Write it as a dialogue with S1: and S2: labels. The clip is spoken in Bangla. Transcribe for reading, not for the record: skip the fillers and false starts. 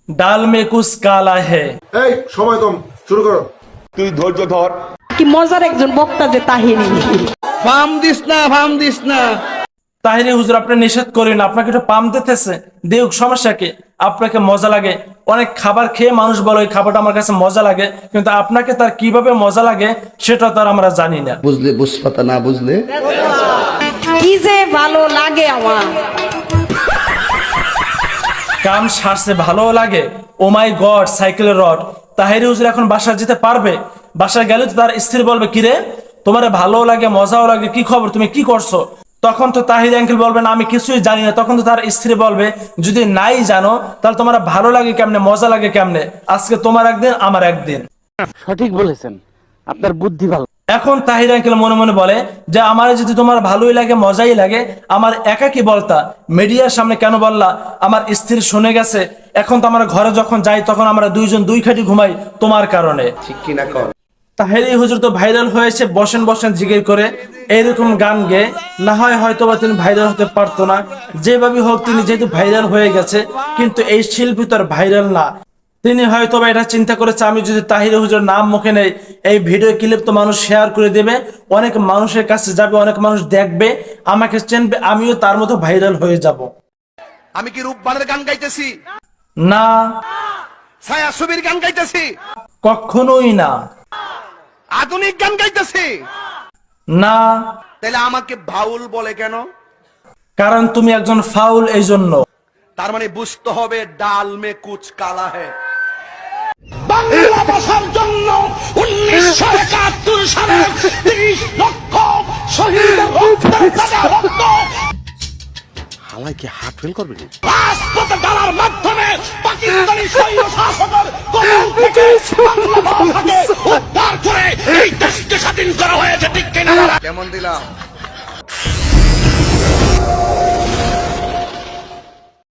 S1: ডাল মে কুছ কালা হে।
S2: এই সময় কম, শুরু করো।
S3: তুই ধৈর্য ধর।
S4: কি মজার একজন বক্তা যে তাহিরি।
S5: ফার্ম দিস না।
S1: তাহিরি হুজুর আপনি নিষেধ করেন, আপনাকে একটু পাম দিতেছে দেউক, সমস্যা কি? আপনাকে মজা লাগে, অনেক খাবার খেয়ে মানুষ বলে ওই খাবারটা আমার কাছে মজা লাগে, কিন্তু আপনাকে তার কিভাবে মজা লাগে সেটা তার আমরা জানি না।
S5: বুঝলে বুঝপাতা না বুঝলে
S4: কি যে ভালো লাগে আমার।
S1: কাম সারছে ভালো লাগে। ও মাই গড, সাইকেলের রড। তাহিরি হুজুর এখন বাসায় যেতে পারবে? বাসায় গেলে তো তার স্ত্রী বলবে, কিরে তোমার ভালো লাগে মজাও লাগে, কি খবর, তুমি কি করছো? তখন তো তাহিরি আঙ্কেল বলবেন আমি কিছুই জানি না। তখন তো তার স্ত্রী বলবে, যদি নাই জানো তাহলে তোমার ভালো লাগে কেমনে, মজা লাগে কেমনে? আজকে তোমার একদিন আমার একদিন।
S6: সঠিক বলেছেন, আপনার বুদ্ধি ভালো।
S1: এখন তাহির আঙ্কেল মনে মনে বলে যে আমার যদি তোমার ভালোই লাগে মজাই লাগে, আমার একা কি বলতা, মিডিয়ার সামনে কেন বললা? আমার স্ত্রী শুনে গেছে, এখন তো আমার ঘরে যখন যাই তখন আমরা দুইজন দুই খাটি ঘুমাই তোমার কারণে।
S5: ঠিক কিনা কর।
S1: তাহিরি হুজুর তো ভাইরাল হয়েছে বসেন বসেন জিগির করে এইরকম গান গেয়ে। না হয় হয়তো বা তিনি ভাইরাল হতে পারতো না, যেভাবে হোক তিনি যেহেতু ভাইরাল হয়ে গেছে, কিন্তু এই শিল্পী তো আর ভাইরাল না। তিনি হয়তো বা এটা চিন্তা করেছে আমি যদি তাহিরি হুজুর নাম মুখে নেই, এই ভিডিও ক্লিপ তো মানুষ শেয়ার করে দেবে, অনেক মানুষের কাছে যাবে, অনেক মানুষ দেখবে, আমাকে চেনবে, আমিও তার মতো ভাইরাল হয়ে যাব।
S3: আমি কি রূপবানের গান গাইতেছি?
S1: না,
S3: ছায়া ছবির গান গাইতেছি?
S1: কখনোই না।
S3: আধুনিক গান গাইতেছি?
S1: না,
S3: তাহলে আমাকে বাউল বলে কেন?
S1: কারণ তুমি একজন ফাউল, এই জন্য।
S3: তার মানে বুঝতে হবে ডাল মে কুচ কালা হে।
S7: বাংলা ভাষার জন্য 1971 সালে 30 লক্ষ শহীদের রক্তের তাজা রক্ত
S5: হালাই কি হার্ট ফেল করবে?
S7: রাজপথে ঢালার মাধ্যমে পাকিস্তানি সৈন্য শাসকের কবল থেকে বাংলা ভাষাকে উদ্ধার করে এই দেশকে স্বাধীন করা হয়েছে। ঠিক কিনা?
S3: কেমন দিলাম?